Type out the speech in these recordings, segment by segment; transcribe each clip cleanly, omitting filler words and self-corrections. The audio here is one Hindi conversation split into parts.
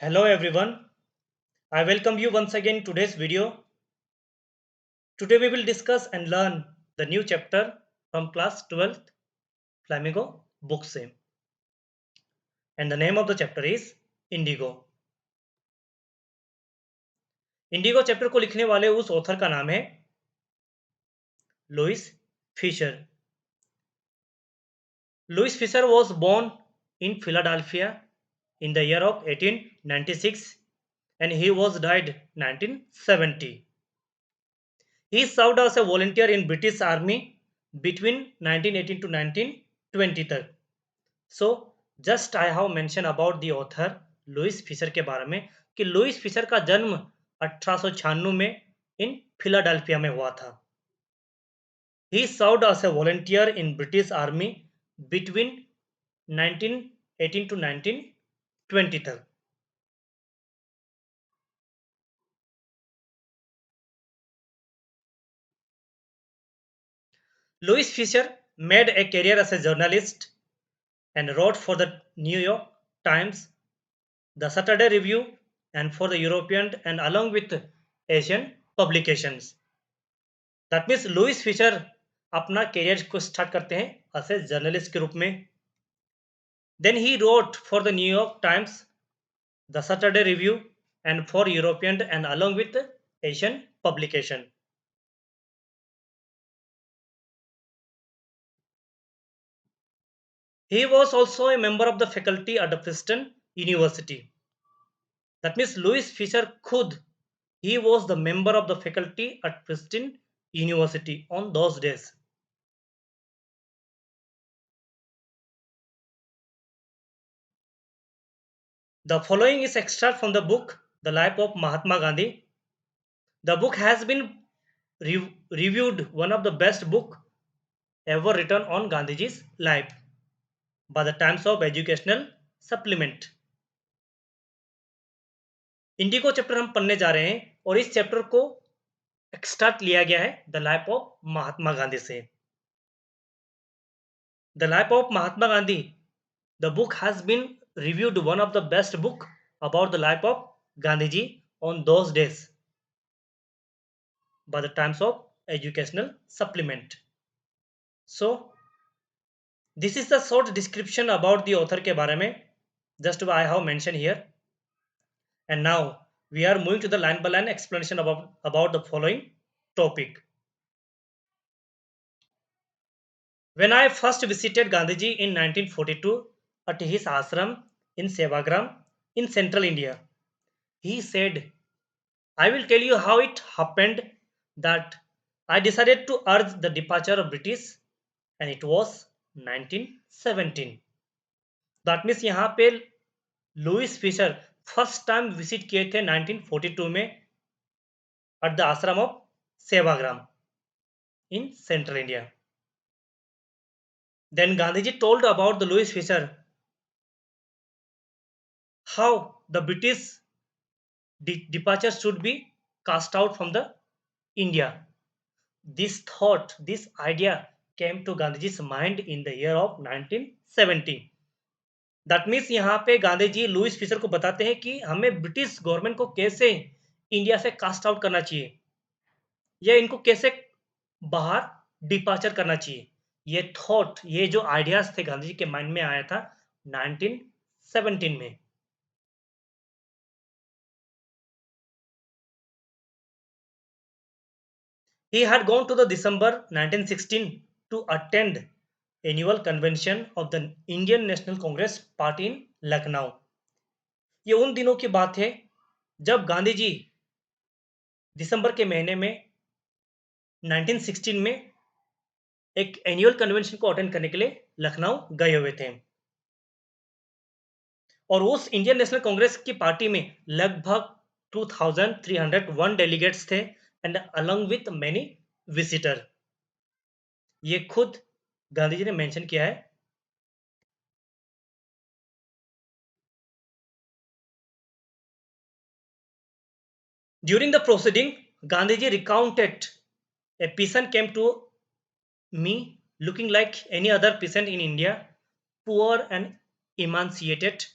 Hello everyone. I welcome you once again in today's video. Today we will discuss and learn the new chapter from class 12th Flamingo book same. And the name of the chapter is Indigo. Indigo chapter को लिखने वाले उस ऑथर का नाम है Louis Fisher. Louis Fisher was born in Philadelphia in the year of 1896 and he was died 1970. He served as a volunteer in British Army between 1918 to 1920 तक. So just I have mentioned about the author Louis Fisher के बारे में कि लुइस फिशर का जन्म 1896 में इन फिलाडेल्फिया में हुआ था. He served as a volunteer in British Army between 1918 to 1920 तक. Louis Fisher made a career as a journalist and wrote for the New York Times, the Saturday Review, and for the European and along with Asian publications. That means Louis Fisher अपना करियर को स्टार्ट करते हैं एज ए जर्नलिस्ट के रूप में. Then he wrote for the New York Times, the Saturday Review and for European and along with Asian publication. He was also a member of the faculty at the Princeton University. That means Louis Fisher खुद he was the member of the faculty at Princeton University on those days. The following is extract from the book The Life of Mahatma Gandhi. The book has been reviewed one of the best book ever written on Gandhiji's life by the Times of Educational Supplement. Indigo chapter हम पढ़ने जा रहे हैं और इस चैप्टर को एक्सट्रैक्ट लिया गया है the life of Mahatma Gandhi से. The life of Mahatma Gandhi, the book has been reviewed one of the best book about the life of Gandhiji on those days by the Times of Educational Supplement. So this is the short description about the author के बारे में just I have mentioned here. And now we are moving to the line by line explanation about the following topic. When I first visited Gandhiji in 1942 at his ashram in Sevagram in central India, he said, I will tell you how it happened that I decided to urge the departure of British and it was 1917. That means यहाँ पे Louis Fisher first time visit किए थे 1942 में at the ashram of Sevagram in central India. Then Gandhiji told about the Louis Fisher how the British departure should be cast out from the India. This thought, this idea came to Gandhiji's mind in the year of 1970. That means यहाँ पे गांधी जी लुइस फिशर को बताते हैं कि हमें ब्रिटिश गवर्नमेंट को कैसे इंडिया से कास्ट आउट करना चाहिए या इनको कैसे बाहर डिपार्चर करना चाहिए. ये थॉट, ये जो आइडियाज थे गांधी जी के माइंड में आया था 1917 में. He had gone to the December 1916 to attend annual convention of the Indian National Congress Party in Lucknow. ये उन दिनों की बात है जब गांधी जी दिसंबर के महीने में 1916 में एक एनुअल कन्वेंशन को अटेंड करने के लिए लखनऊ गए हुए थे और उस इंडियन नेशनल कांग्रेस की पार्टी में लगभग 2301 डेलीगेट्स थे and along with many visitor. ये खुद गांधी जी ने मेंशन किया है. During the proceeding, Gandhiji recounted a peasant came to me looking like any other peasant in India, poor and emaciated,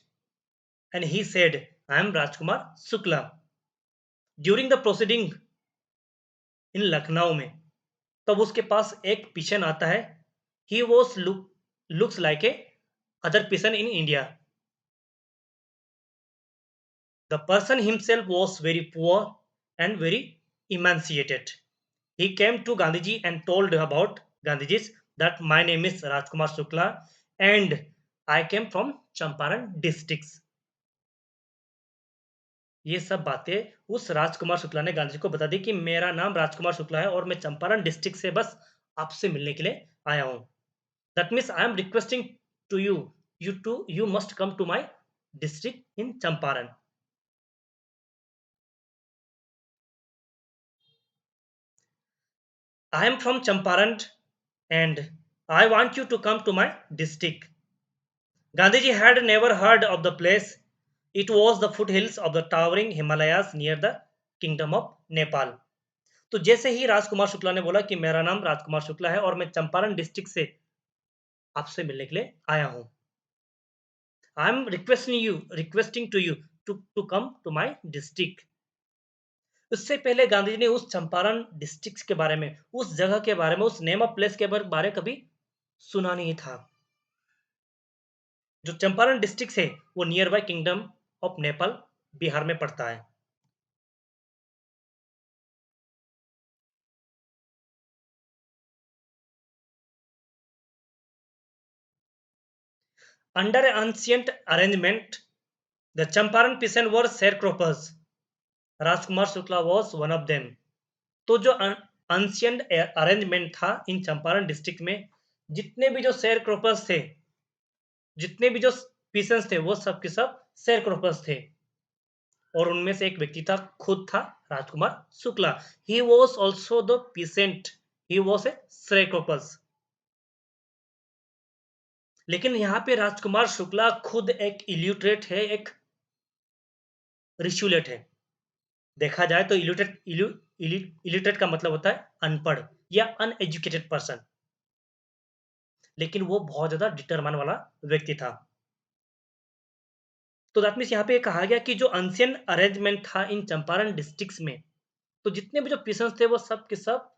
and he said, I am Rajkumar Shukla. During the proceeding in Lucknow में, तब उसके पास एक पेशेंट आता है। He was looks like a other patient in India. The person himself was very poor and very emancipated. He came to Gandhiji and told about Gandhiji's that my name is Rajkumar Shukla and I came from Champaran districts. ये सब बातें उस राजकुमार शुक्ला ने गांधी जी को बता दी कि मेरा नाम राजकुमार शुक्ला है और मैं चंपारण डिस्ट्रिक्ट से बस आपसे मिलने के लिए आया हूँ। That means I am requesting to you, you must come to my district in Champaran. I am from Champaran and I want you to come to my district. Gandhiji had never heard of the place. It was the foothills of the towering Himalayas near the kingdom of Nepal. तो जैसे ही राजकुमार शुक्ला ने बोला कि मेरा नाम राजकुमार शुक्ला है और मैं चंपारण डिस्ट्रिक्ट से आपसे मिलने के लिए आया हूं, I am requesting to you to come to my district. उससे पहले गांधी जी ने उस चंपारण डिस्ट्रिक्ट के बारे में, उस जगह के बारे में, उस नेम ऑफ प्लेस के बारे कभी सुना नहीं था। जो चंपारण डिस्ट्रिक्ट है वो nearby kingdom of Nepal, Bihar में पड़ता है। Under ancient arrangement the Champaran peasants were sharecroppers. Rajkumar Shukla was one of them. तो जो एंशिएंट अरेंजमेंट था इन चंपारण डिस्ट्रिक्ट में, जितने भी जो शेयरक्रॉपर्स थे, जितने भी जो पिसन्स थे, वो सब के सब शेयरक्रॉपर्स थे और उनमें से एक व्यक्ति था, खुद था Rajkumar Shukla. He was also the peasant, he was a sharecroppers. लेकिन यहाँ पे राजकुमार शुक्ला खुद एक इल्यूटरेट है, एक रिशुलेट है। देखा जाए तो इल्यूटरेट का मतलब होता है अनपढ़ या अनएजुकेटेड पर्सन, लेकिन वो बहुत ज्यादा डिटरमाइन वाला व्यक्ति था। तो दैट मीन्स यहाँ पे कहा गया कि जो अनसियन अरेंजमेंट था इन चंपारण डिस्ट्रिक्ट्स में, तो जितने भी जो पीसन्स थे वो सब के सब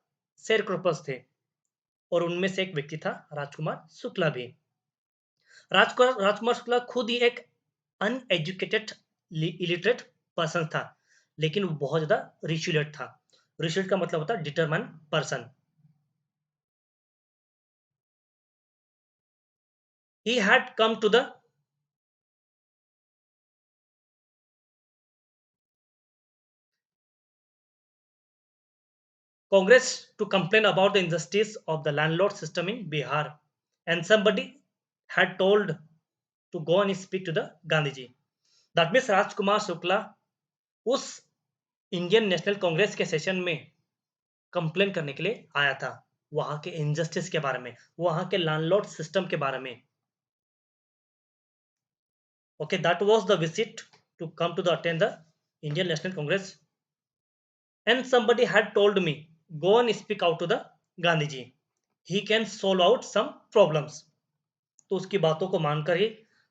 शेयर क्रॉपर्स थे और उनमें से एक व्यक्ति था राजकुमार शुक्ला भी। राजकुमार शुक्ला खुद ही एक अनएजुकेटेड इलिटरेट पर्सन था, लेकिन वो बहुत ज्यादा रिचुलेट था। रिचुलेट का मतलब होता है determine person. He had come to the Congress to complain about the injustice of the landlord system in Bihar, and somebody had told to go and speak to the Gandhiji. That means Rajkumar Shukla उस इंडियन नेशनल कांग्रेस के सेशन में कंप्लेन करने के लिए आया था, वहां के इनजस्टिस के बारे में, वहां के लैंडलॉर्ड सिस्टम के बारे में। Okay, that was the visit to come to the attend the Indian National Congress, and somebody had told me go and speak out to the Gandhiji. He can solve out some problems. तो उसकी बातों को मानकर ही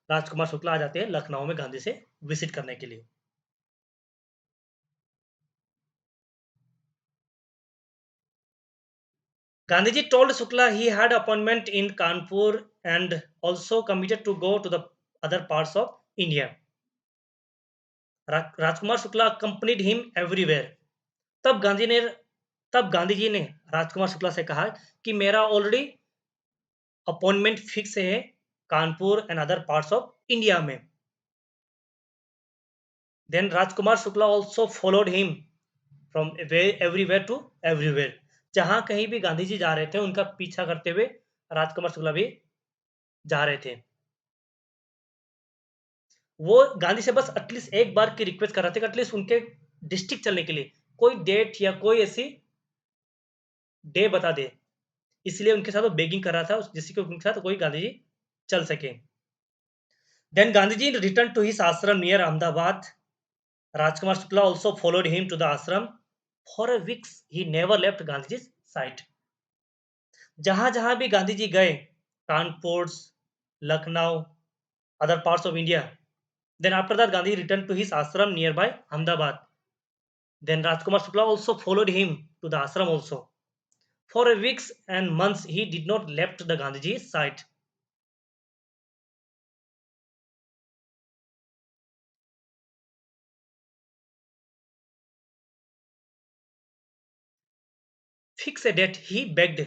राजकुमार शुक्ला आ जाते हैं लखनऊ में गांधी से विजिट करने के लिए। Gandhiji told Shukla he had appointment in Kanpur and also committed to go to the other parts of India. Rajkumar Shukla accompanied him everywhere. तब गांधी ने तब गांधी जी ने राजकुमार शुक्ला से कहा कि मेरा ऑलरेडी अपॉइंटमेंट फिक्स है Kanpur and other parts of India में। Then Rajkumar Shukla also followed him from everywhere to everywhere. जहां कहीं भी गांधी जी जा रहे थे उनका पीछा करते हुए राजकुमार शुक्ला भी जा रहे थे। वो गांधी से बस एटलीस्ट एक बार की रिक्वेस्ट कर रहे थे कि एटलीस्ट उनके डिस्ट्रिक्ट चलने के लिए कोई डेट या कोई ऐसी डे बता दे। इसलिए उनके साथ वो बेगिंग कर रहा था जिससे कि उनके साथ कोई गांधी जी चल सके। Then Gandhi ji return to his ashram near Ahmedabad. Rajkumar Shukla also followed him to the ashram. For a week, he never left Gandhiji's side. जहां जहां भी गांधी जी गए, Kanpur, Lucknow, other parts of India, Then after that, Gandhi returned to his ashram nearby Ahmedabad. Then Rajkumar Shukla also followed him to the ashram also. For a weeks and months, he did not left the Gandhiji's side. Fix a date, he begged.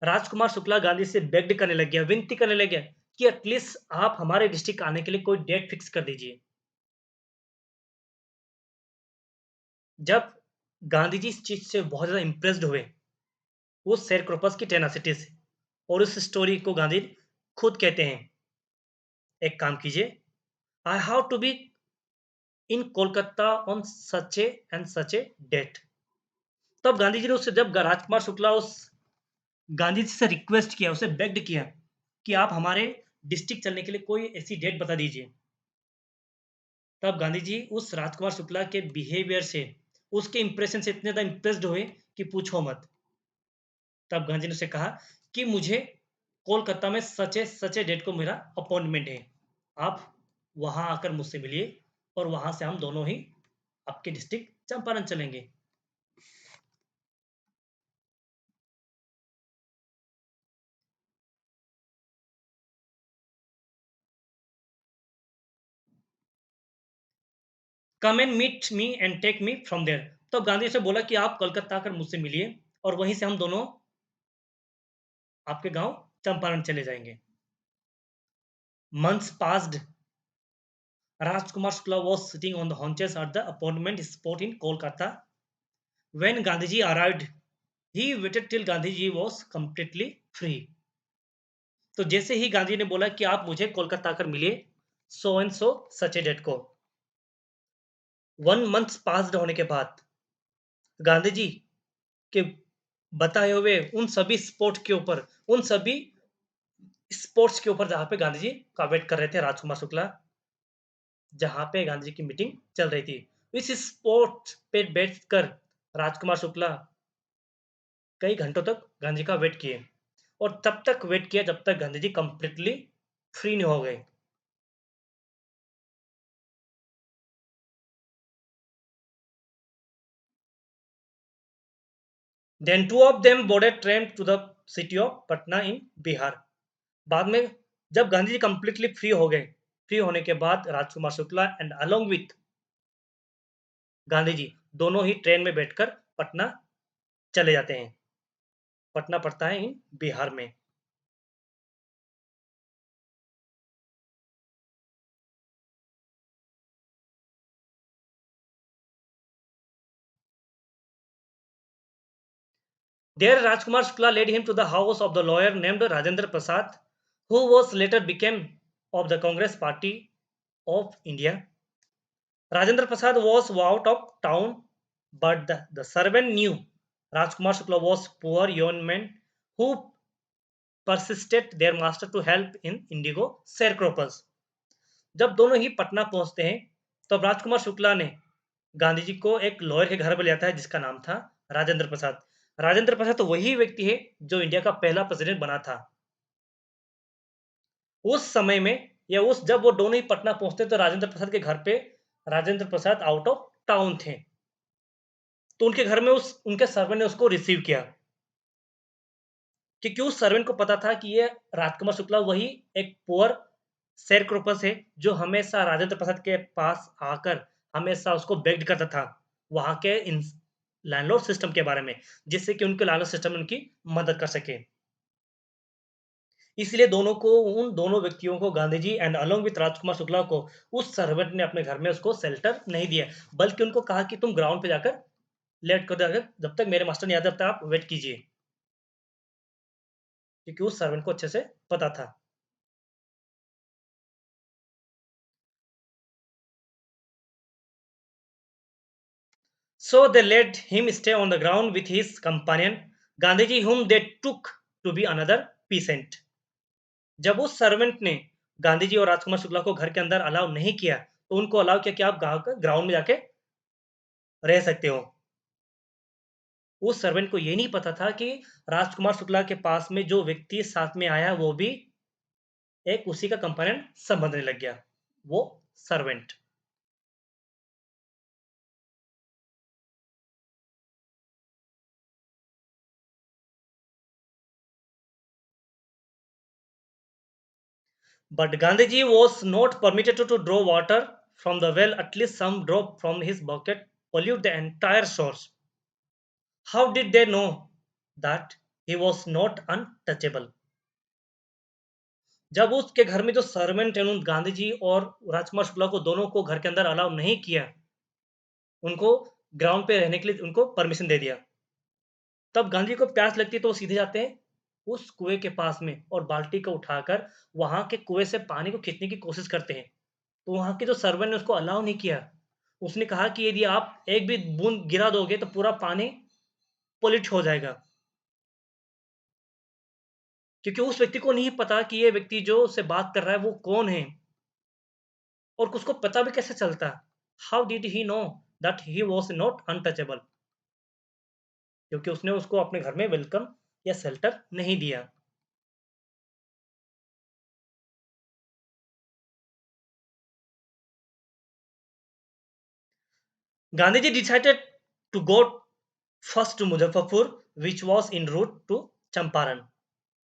Rajkumar Shukla Gandhi से बेग्ड करने लग गया, विनती करने लग गया कि एटलीस्ट आप हमारे डिस्ट्रिक्ट आने के लिए कोई डेट फिक्स कर दीजिए। जब गांधी जी इस चीज से बहुत ज्यादा इंप्रेस्ड हुए उस शेरक्रोपस की टेनासिटी से, और उस स्टोरी को गांधी खुद कहते हैं, एक काम कीजिए, I have to be in Kolkata on such a and such a date. तब गांधी जी ने उससे, जब राजकुमार शुक्ला उस गांधी जी से रिक्वेस्ट किया, उसे बेग्ड किया कि आप हमारे डिस्ट्रिक्ट चलने के लिए कोई ऐसी डेट बता दीजिए, तब गांधी जी उस राजकुमार शुक्ला के बिहेवियर से, उसके इंप्रेशन से इतने ज्यादा इंप्रेस्ड हुए कि पूछो मत। तब गांधी ने उसे कहा कि मुझे कोलकाता में सचे डेट को मेरा अपॉइंटमेंट है, आप वहां आकर मुझसे मिलिए और वहां से हम दोनों ही आपके डिस्ट्रिक्ट चंपारण चलेंगे। Come and meet me and take me from there. तो गांधी से बोला कि आप कोलकाता आकर मुझसे मिलिए और वहीं से हम दोनों आपके गांव चंपारण चले जाएंगे। Months passed. Rajkumar Shukla was sitting on the haunches at the appointment spot in Kolkata. When Gandhiji arrived, he waited till Gandhiji was completely free. तो जैसे ही गांधी ने बोला कि आप मुझे कोलकाता आकर मिलिए so and so such a date को, 1 मंथ पास होने के बाद गांधी जी के बताए हुए उन सभी स्पोर्ट के ऊपर, उन सभी स्पोर्ट्स के ऊपर जहां पे गांधी जी का वेट कर रहे थे राजकुमार शुक्ला, जहां पे गांधी जी की मीटिंग चल रही थी, इस स्पोर्ट पे बैठकर राजकुमार शुक्ला कई घंटों तक गांधी का वेट किए, और तब तक वेट किया जब तक गांधी जी कंप्लीटली फ्री नहीं हो गए। Then two of them boarded train to the city of Patna in Bihar. बाद में जब गांधी जी कंप्लीटली फ्री हो गए, फ्री होने के बाद Rajkumar Shukla and along with Gandhi ji दोनों ही ट्रेन में बैठकर पटना चले जाते हैं। पटना पड़ता है इन बिहार में। There Rajkumar Shukla led him to the house of the lawyer named Rajendra Prasad, who was later became of the Congress Party of India. Rajendra Prasad was out of town, but the servant knew Rajkumar Shukla was poor young man who persisted their master to help in indigo sharecroppers. जब दोनों ही पटना पहुंचते हैं तब राजकुमार शुक्ला ने गांधी जी को एक लॉयर के घर पर लिया था जिसका नाम था राजेंद्र प्रसाद। राजेंद्र प्रसाद तो वही व्यक्ति है जो इंडिया का पहला प्रेसिडेंट बना था। उस समय में, या उस जब वो दोनों ही पटना पहुंचते तो राजेंद्र प्रसाद के घर पे Rajendra Prasad out of town थे, तो उनके घर में उस उनके सर्वेंट ने उसको रिसीव किया, क्योंकि उस सर्वेंट को पता था कि ये राजकुमार शुक्ला वही एक पुअर शेयर क्रॉपर्स है जो हमेशा राजेंद्र प्रसाद के पास आकर हमेशा उसको बेग्ड करता था वहां के लैंडलॉर्ड सिस्टम के बारे में, जिससे कि उनके लैंडलॉर्ड सिस्टम में उनकी मदद कर सके। इसलिए दोनों को, उन दोनों व्यक्तियों को, गांधी जी and along with Rajkumar Shukla को, उस सर्वेंट ने अपने घर में उसको शेल्टर नहीं दिया, बल्कि उनको कहा कि तुम ग्राउंड पे जाकर लेट कर जाकर जब तक मेरे मास्टर नहीं आते तब तक आप वेट कीजिए, क्योंकि उस सर्वेंट को अच्छे से पता था। So they let him stay on the ground with his companion Gandhiji, whom they took to be another peasant. जब उस सर्वेंट ने गांधी जी और राजकुमार शुक्ला को घर के अंदर अलाउ नहीं किया, तो उनको अलाउ किया कि आप ग्राउंड में जाके रह सकते हो। उस सर्वेंट को ये नहीं पता था कि राजकुमार शुक्ला के पास में जो व्यक्ति साथ में आया वो भी एक उसी का कंपेनियन समझने लग गया, वो servant. But Gandhiji was not permitted to draw water from the well, at least some drop from his bucket pollute the entire source. How did they know that he was not untouchable? जब उसके घर में जो सर्वेंट है उन गांधी जी और राजकुमार शुक्ला को दोनों को घर के अंदर अलाउ नहीं किया, उनको ग्राउंड पे रहने के लिए उनको परमिशन दे दिया। तब गांधी जी को प्यास लगती है तो वो सीधे जाते हैं उस कुएं के पास में और बाल्टी को उठाकर वहां के कुएं से पानी को खींचने की कोशिश करते हैं। तो वहां के जो सर्वेंट ने उसको अलाउ नहीं किया। उसने कहा कि यदि आप एक भी बूंद गिरा दोगे तो पूरा पानी पोल्यूट हो जाएगा। क्योंकि उस व्यक्ति को नहीं पता कि ये व्यक्ति जो उससे बात कर रहा है वो कौन है और उसको पता भी कैसे चलता। How did he know that he was not untouchable? क्योंकि उसने उसको अपने घर में वेलकम या शेल्टर नहीं दिया। Gandhi ji decided to go first to Muzaffarpur, which was en route to Champaran,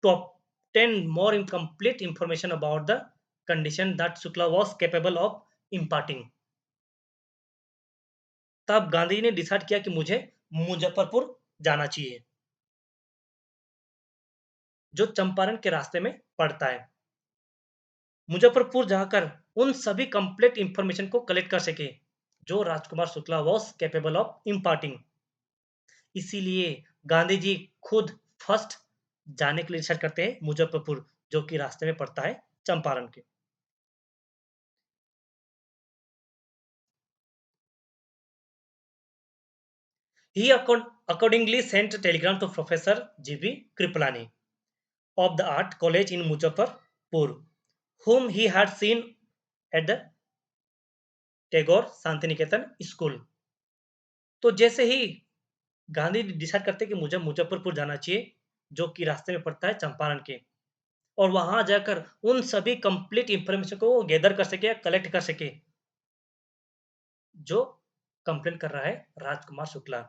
to obtain more complete information about the condition that Shukla was capable of imparting. तब गांधी जी ने डिसाइड किया कि मुझे मुजफ्फरपुर जाना चाहिए, जो चंपारण के रास्ते में पड़ता है। मुजफ्फरपुर जाकर उन सभी कंप्लीट इंफॉर्मेशन को कलेक्ट कर सके जो Rajkumar Shukla was capable of imparting. इसीलिए गांधी जी खुद फर्स्ट जाने के लिए डिसाइड करते हैं मुजफ्फरपुर, जो कि रास्ते में पड़ता है चंपारण के। He accordingly sent a telegram to Professor G.B. Kripalani of the Art College in Muzaffarpur, whom he had seen at the Tagore Shantiniketan school. तो जैसे ही गांधी डिसाइड करते कि मुझे मुजफ्फरपुर जाना चाहिए, जो कि रास्ते में पड़ता है चंपारण के, और वहां जाकर उन सभी कंप्लीट इंफॉर्मेशन को गैदर कर सके या कलेक्ट कर सके जो कंप्लेन कर रहा है राजकुमार शुक्ला।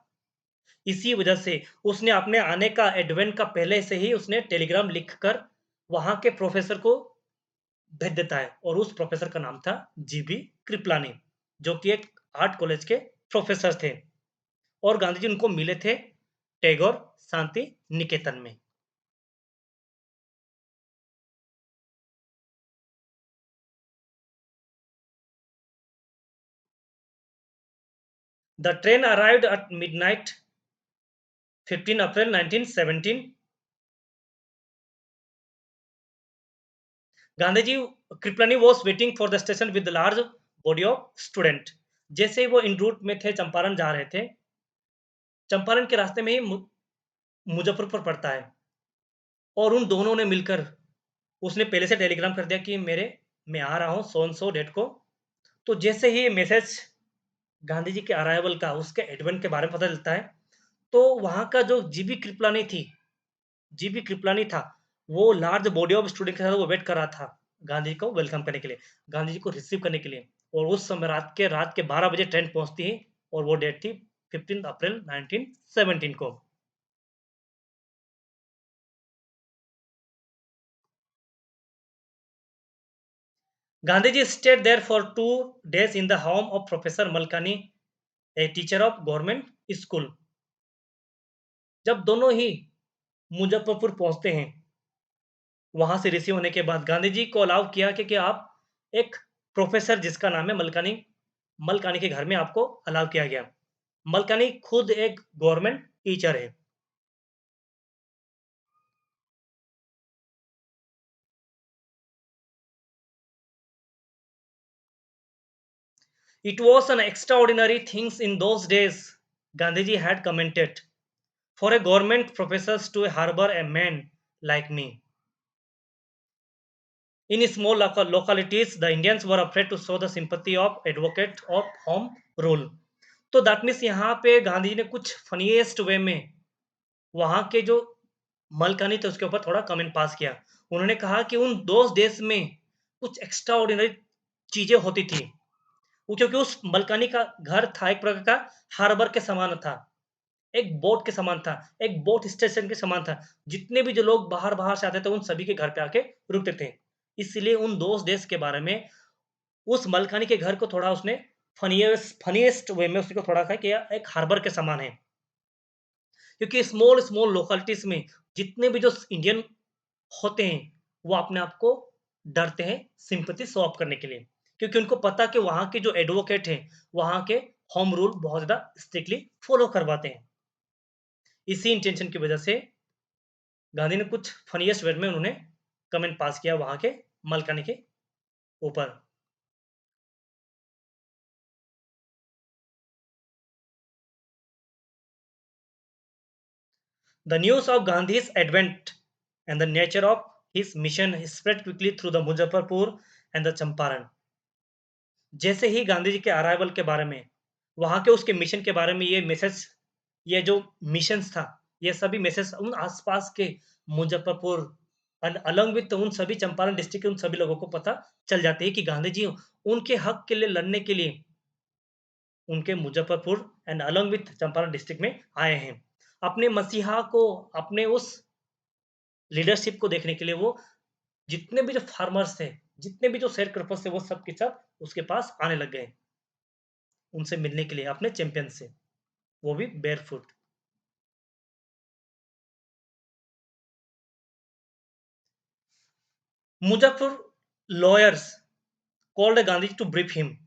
इसी वजह से उसने अपने आने का एडवेंट का पहले से ही उसने टेलीग्राम लिखकर वहां के प्रोफेसर को भेज देता है, और उस प्रोफेसर का नाम था जीबी कृपलानी, जो कि एक आर्ट कॉलेज के प्रोफेसर थे, और गांधी जी उनको मिले थे टैगोर शांति निकेतन में। The train arrived at midnight 15 April 1917। Gandhi ji Kripalani was waiting for the station with large body of student. जैसे ही वो इन रूट में थे, चंपारण जा रहे थे, चंपारण के रास्ते में ही मुजफ्फरपुर पड़ता है, और उन दोनों ने मिलकर उसने पहले से टेलीग्राम कर दिया कि मेरे मैं आ रहा हूँ सो एंड सो डेट को। तो जैसे ही मैसेज गांधी जी के अराइवल का, उसके एडवेंट के बारे में पता चलता है, तो वहाँ का जो जीबी कृपलानी था, वो लार्ज बॉडी ऑफ स्टूडेंट के साथ वो वेट कर रहा था गांधी जी को वेलकम करने के लिए, गांधी जी को रिसीव करने के लिए। और उस समय रात के 12 बजे ट्रेन पहुंचती है, और वो डेट थी 15 अप्रैल 1917 को। Gandhiji stayed there for 2 days in the home of Professor Malkani, a teacher of government school. जब दोनों ही मुजफ्फरपुर पहुंचते हैं, वहां से रिसीव होने के बाद गांधी जी को अलाउ किया कि आप एक प्रोफेसर जिसका नाम है मलकानी, मलकानी के घर में आपको अलाउ किया गया। मलकानी खुद एक गवर्नमेंट टीचर है। It was an extraordinary things in those days, Gandhiji had commented, for a government professors to harbor a man like me. In small localities, the Indians were afraid to show the sympathy of advocate of home rule. तो दैट मीन्स यहाँ पे गांधी जी ने कुछ फनीएस्ट वे में वहाँ के जो मलकानी थे उसके ऊपर थोड़ा कमेंट पास किया। उन्होंने कहा कि उन दोज डेज में कुछ एक्स्ट्रा ऑर्डिनरी चीजें होती थी। वो क्योंकि उस मलकानी का घर था एक प्रकार का हार्बर के समान था, एक बोट के समान था, एक बोट स्टेशन के समान था। जितने भी जो लोग बाहर-बाहर से आते थे, उन सभी के घर पे आके रुकते थे। इसलिए उन दोस्त देश के बारे में उस मलकानी के घर को थोड़ा उसने फनीएस्ट वे में उसको थोड़ा कहा कि एक हार्बर के समान है। क्योंकि स्मॉल स्मॉल लोकेलिटीज़ में जितने भी जो इंडियन होते हैं, वो अपने आप को डरते हैं सिंपैथी शो ऑफ करने के लिए। क्योंकि उनको पता कि वहाँ के जो एडवोकेट हैं, वहाँ के होम रूल बहुत ज़्यादा स्ट्रिक्टली फॉलो करवाते हैं। इसी इंटेंशन की वजह से गांधी ने कुछ फनीएस्ट वे में उन्होंने कमेंट पास किया वहाँ के मलकानी के ऊपर। The news of Gandhi's advent and the nature of his mission spread quickly through the Muzaffarpur and the Champaran. जैसे ही गांधी जी के अराइवल के बारे में, वहाँ के उसके मिशन के बारे में ये मैसेज, ये जो मिशंस था, ये सभी मैसेज उन आस-पास के मुजफ्फरपुर एंड अलोंग विथ उन सभी चंपारण डिस्ट्रिक्ट के उन सभी लोगों को पता चल जाती है कि गांधी जी उनके हक के लिए लड़ने के लिए उनके Muzaffarpur and along with Champaran district में आए हैं। अपने मसीहा को, अपने उस लीडरशिप को देखने के लिए वो जितने भी जो फार्मर्स थे, जितने भी जो शेयरक्रोपर्स थे, वो सब के सब उसके पास आने लग गए, उनसे मिलने के लिए अपने चैंपियन से, वो भी barefoot. Muzaffar lawyers called Gandhi to brief him.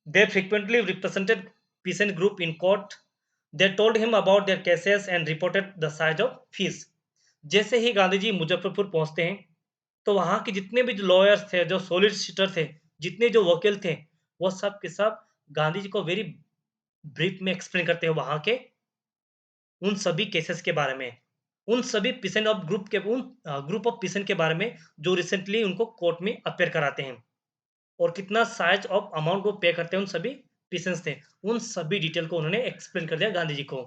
They frequently represented peasant group in court. They told him about their cases and reported the size of fees. जैसे ही गांधी जी मुजफ्फरपुर पहुंचते हैं, तो वहां के जितने भी जो लॉयर्स थे, जो सोलिसिटर थे, जितने जो वकील थे, वो सब के सब गांधी जी को वेरी ब्रीफ में एक्सप्लेन करते हैं वहां के उन सभी केसेस के बारे में, उन सभी पिसन ऑफ ग्रुप के उन ग्रुप ऑफ पिसन के बारे में जो रिसेंटली उनको कोर्ट में अपेयर कराते हैं, और कितना साइज ऑफ अमाउंट वो पे करते हैं उन सभी पिसन्स थे, उन सभी डिटेल को उन्होंने एक्सप्लेन कर दिया गांधी जी को।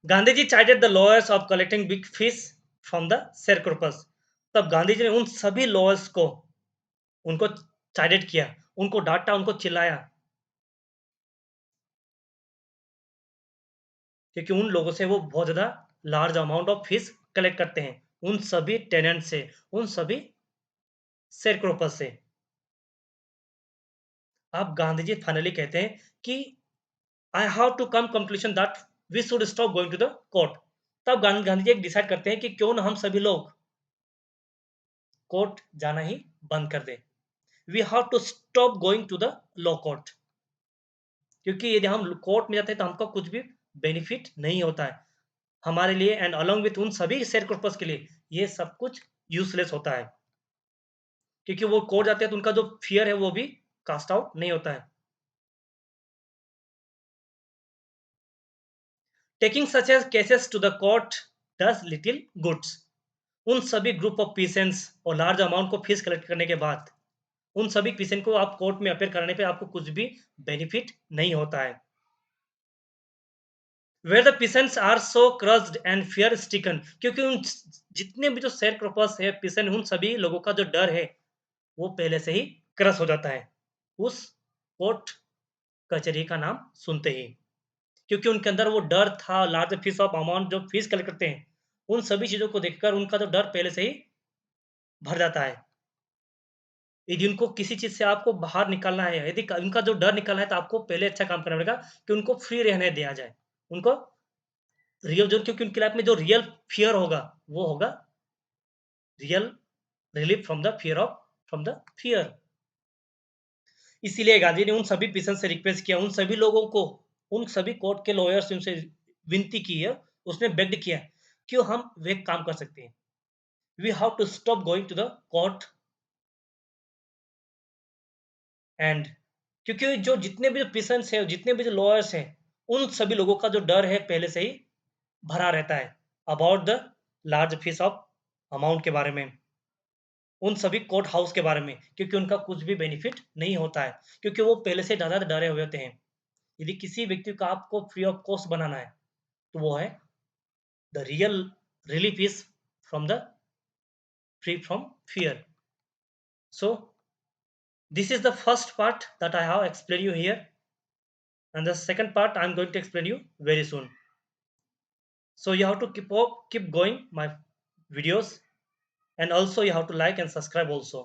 Gandhi ji charted the lawyers of collecting big fish from the sharecroppers. तब गांधी जी ने उन सभी लॉयर्स को उनको चार्टेड किया, उनको डांटा, उनको चिल्लाया, क्योंकि उन लोगों से वो बहुत ज़्यादा large amount of fish collect करते हैं, उन सभी टेनेंट से, उन सभी शेयरक्रोपर्स से। अब गांधी जी फाइनली कहते हैं कि I have to come conclusion that we should stop going to the court. तब गांधी जी एक डिसाइड करते हैं कि क्यों ना हम सभी लोग कोर्ट जाना ही बंद कर दें। We have to stop going to the law court, क्योंकि यदि हम कोर्ट में जाते हैं तो हमको कुछ भी बेनिफिट नहीं होता है हमारे लिए, एंड अलोंग विथ उन सभी शेयर पर्पस के लिए ये सब कुछ यूजलेस होता है, क्योंकि वो कोर्ट जाते हैं तो उनका जो फियर है वो भी कास्ट आउट नहीं होता है। Taking such as cases to the court does little goods. उन सभी ग्रुप ऑफ पेशेंट्स और लार्ज अमाउंट को फीस कलेक्ट करने के बाद उन सभी पेशेंट को आप कोर्ट में अपेयर कराने पे आपको कुछ भी बेनिफिट नहीं होता है। Where the patients are so crushed and fear stricken, क्योंकि उन जितने भी जो शेयर क्रॉपर्स है पेशेंट, उन सभी लोगों का जो डर है वो पहले से ही क्रश हो जाता है उस कोर्ट कचहरी का नाम सुनते ही, क्योंकि उनके अंदर वो डर था, लार्ज फीस ऑफ अमाउंट जो फीस कलेक्ट करते हैं, उन सभी चीजों को देखकर उनका जो डर पहले से ही भर जाता है। यदि उनको किसी चीज़ से आपको बाहर निकालना है, यदि क उनका जो डर निकालना है, तो आपको पहले अच्छा काम करना पड़ेगा कि उनको फ्री रहने दिया जाए। उनको रियल जो, क्योंकि उनकी लाइफ में जो रियल फ़ियर होगा, वो होगा real relief from the fear. इसीलिए गांधी ने उन सभी पर्सन से रिक्वेस्ट किया, उन सभी लोगों को, उन सभी कोर्ट के लॉयर्स से उनसे विनती की है, उसने बेग्ड किया कि हम वे काम कर सकते हैं। We have to stop going to the court and, क्योंकि जो जितने भी जो पेशेंट्स हैं, जितने भी जो लॉयर्स हैं, उन सभी लोगों का जो डर है पहले से ही भरा रहता है about the large fees of amount के बारे में, उन सभी कोर्ट हाउस के बारे में, क्योंकि उनका कुछ भी बेनिफिट नहीं होता है, क्योंकि वो पहले से ज़्यादा डरे हुए होते हैं। यदि किसी व्यक्ति को आपको फ्री ऑफ कॉस्ट बनाना है तो वो है the real relief is from the free from fear. So this is the first part that I have explained you here, and the second part I'm going to explain you very soon. So you have to keep going my videos, and also you have to like and subscribe also.